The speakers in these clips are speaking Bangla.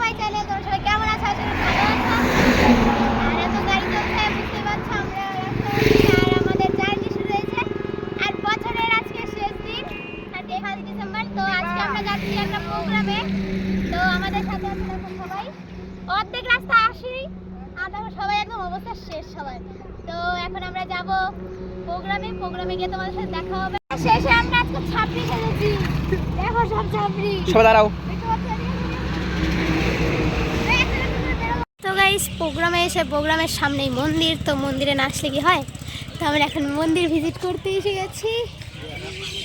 My channel. তোমরা সবাই কেমন আছো? আশা করি ভালো আছো। আর এত গাড়ি চলছে বুঝতে পারছো, আমরা আর আমাদের জার্নি শুরু হয়েছে। আর বছরের আজকে শেষ দিন, আজকে 1 ডিসেম্বর। তো আজকে আমরা যাচ্ছি একটা প্রোগ্রামে। তো আমাদের সাথে আছে দেখো সবাই, অর্ধেক রাস্তা আসি আর দেখো সবাই একদম অবস্থা শেষ সবাই। তো এখন আমরা যাব প্রোগ্রামে গিয়ে তোমাদের সাথে দেখা হবে। শেষে আমরা আজকে ছাপড়ি খেলেছি, দেখো সব ছাপড়ি। সবাই দাঁড়াও। তো গাইস প্রোগ্রামে এসে প্রোগ্রামের সামনেই মন্দির, তো মন্দিরে না আসলে কি হয়, তো আমরা এখন মন্দির ভিজিট করতে এসে গেছি।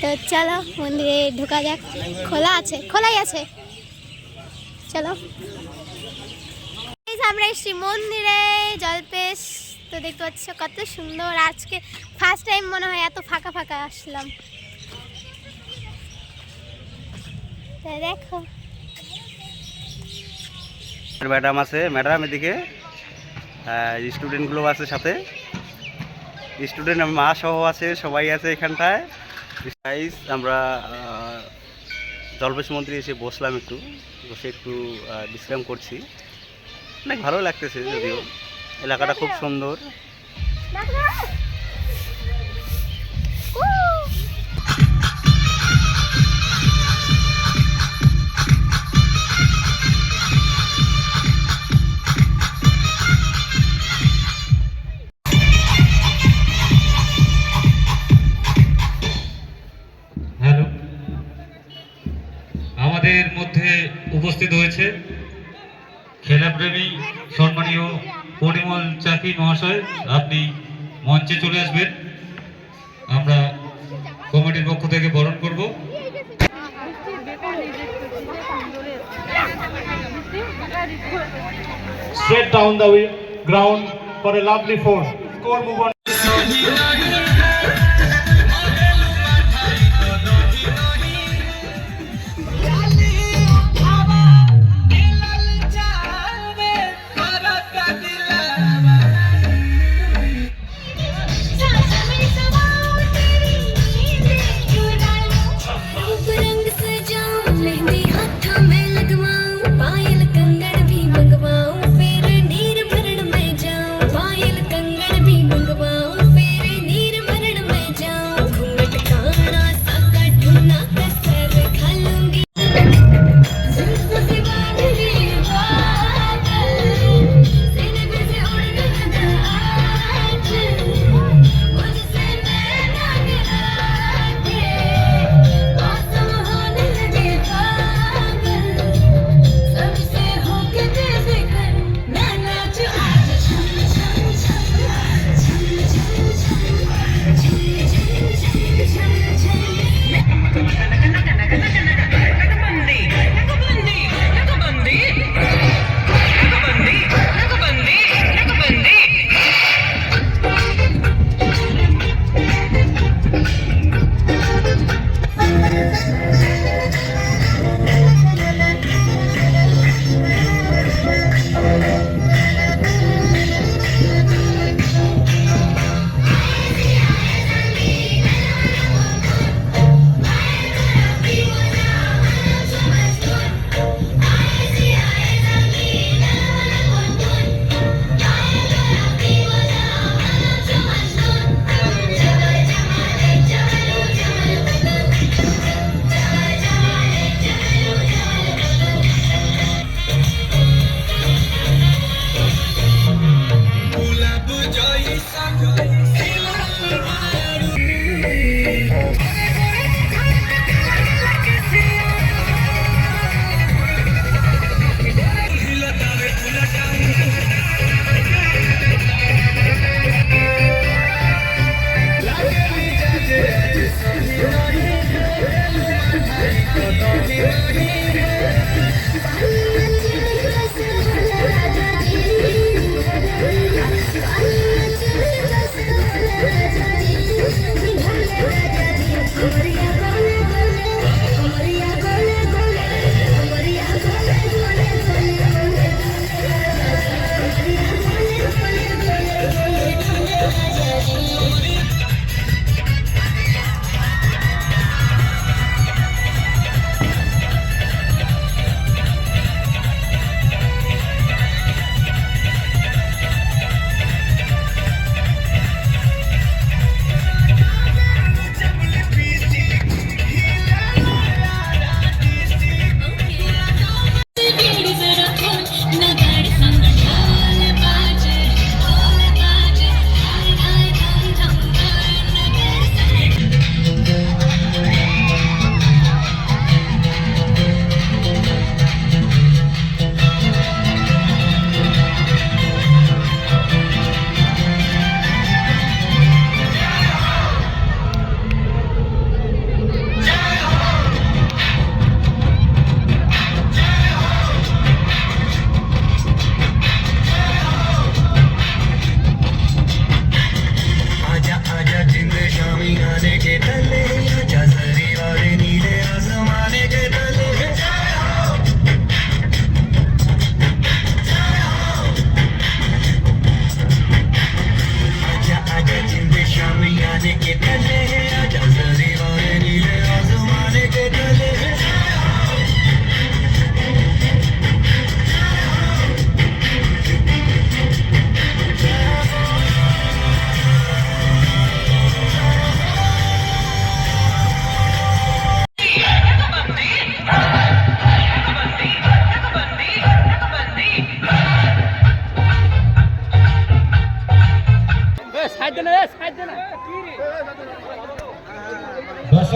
তো চলো মন্দিরে ঢোকা যাক। খোলাই আছে চলো। আমরা এসেছি মন্দিরে জলপেশ। তো দেখতে পাচ্ছ কত সুন্দর, আজকে ফার্স্ট টাইম মনে হয় এত ফাঁকা ফাঁকা আসলাম। তো দেখো ম্যাডাম আছে, ম্যাডাম এদিকে স্টুডেন্টগুলো আছে, সাথে স্টুডেন্ট মা সহ আছে, সবাই আছে এখানটায়। গাইস আমরা জলপেশ মন্দিরে এসে বসলাম, একটু বিশ্রাম করছি। অনেক ভালো লাগতেছে, যদিও এলাকাটা খুব সুন্দর। হ্যালো, আমাদের মধ্যে উপস্থিত হয়েছে খেলাপ্রেমী সম্মানীয় পরিমল চাকি মহাশয়। আপনি মঞ্চে চলে আসবেন, আমরা কমিটির পক্ষ থেকে বরণ করব। Straight down the ground for a lovely four. Score move on.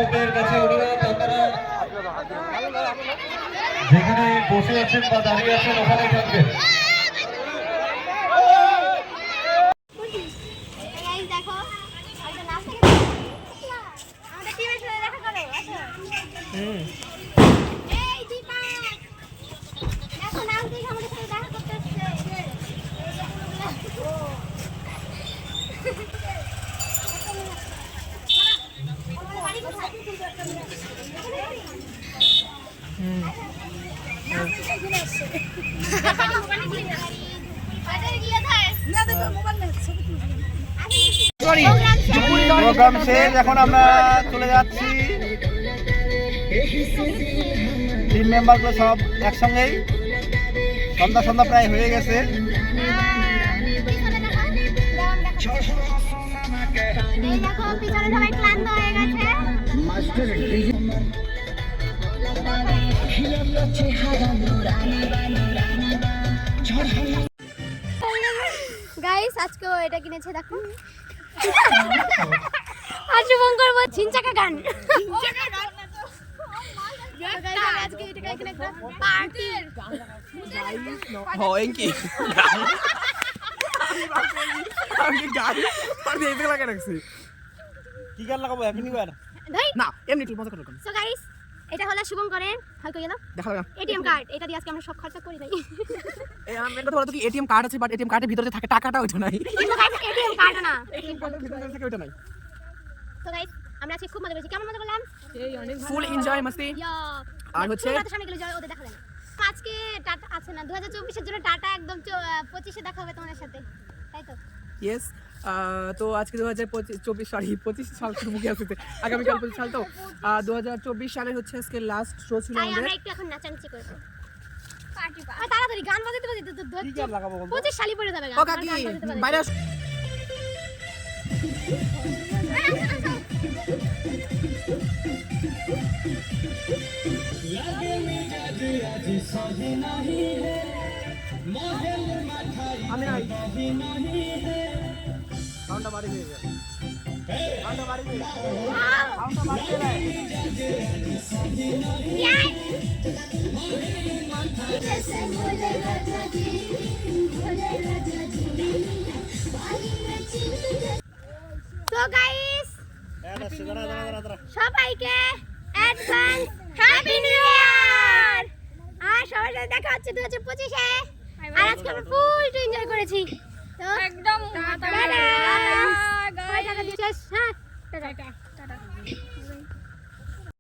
দর্শকদের কাছে অনুরোধ, আপনারা যেখানে বসে আছেন বা দাঁড়িয়ে আছেন ওখানেই থাকবেন। Guys, দেখো একটা নাচ থেকে আমাদের টিমের সাথে দেখা করো আসো এই দীপা দেখো নাচ দেখে আমাদের সাথে দেখা করতে আসছে প্রোগ্রাম শেষ, এখন আমরা চলে যাচ্ছি। টিম মেম্বারগুলো সব একসঙ্গেই, সন্ধ্যা সন্ধ্যা প্রায় হয়ে গেছে। দেখো পিছনে সবাই ক্লান্ত হয়ে গেছে। গাইস আজকেও এটা কিনেছে দেখো। আজ শুভঙ্কর বল ছিনচাকা গান। আজকে এটা এখানে একটা পার্টি হয় কি আমি গাড়ি পার্টি এইটা লাগা রাখছি। কি গান লাগাবো? হ্যাপি নিউ ইয়ার না এমনি একটু মজা করে সো গাইস এটা হলো শুভঙ্করের হালকা গেল দেখা লাগা। ATM card. এটা দিয়ে আজকে আমরা সব খরচা করি নাই। এই মেন কথা বলতো কি এটিএম কার্ড আছে বাট এটিএম কার্ডের ভিতরে যে থাকে টাকাটা ওইটা নাই। কিন্তু গাইস এটিএম কার্ড না। এটিএম কার্ডের ভিতরে থাকে ওইটা নাই। তো গাইস আমরা আজকে খুব মজা করেছি। কেমন মজা করলাম? ফুল এনজয় মাস্তি। আর হচ্ছে সামনে গেলে জয় ওদের দেখা যায় না। আজকে টাটা আছে না 2024 এর জন্য টাটা একদম 25 এ দেখা হবে তোমাদের সাথে, তাই তো? ইয়েস তো আজকে 2024 সরি 25 সাল শুরু মুখে আসছে, আগামীকাল 25 সাল। তো 2024 সালের হচ্ছে আজকে লাস্ট শো ছিল তাই আমাদের। আমরা একটু এখন নাচানাচি করব। পার্টি তাড়াতাড়ি গান বাজাতে বাজাতে কি গান লাগাবো বলতো? 25 সালই পড়ে যাবে গান। ও কাকি বাইরে আস। আমি নাই সাউন্ডটা বাড়ি হয়ে যায়, সাউন্ডটা বাড়ি হয়ে যায়, সাউন্ডটা বাড়ি হয়ে যায়। তো গাইস সবাইকে অ্যাডভান্স হ্যাপি নিউ ইয়ার। আর সবার সাথে দেখা হচ্ছে 2025 এ। আর আজকে আমরা ফুল এনজয় করেছি। তো একদম টাটা। টাটা। টাটা। হ্যাঁ টাটা।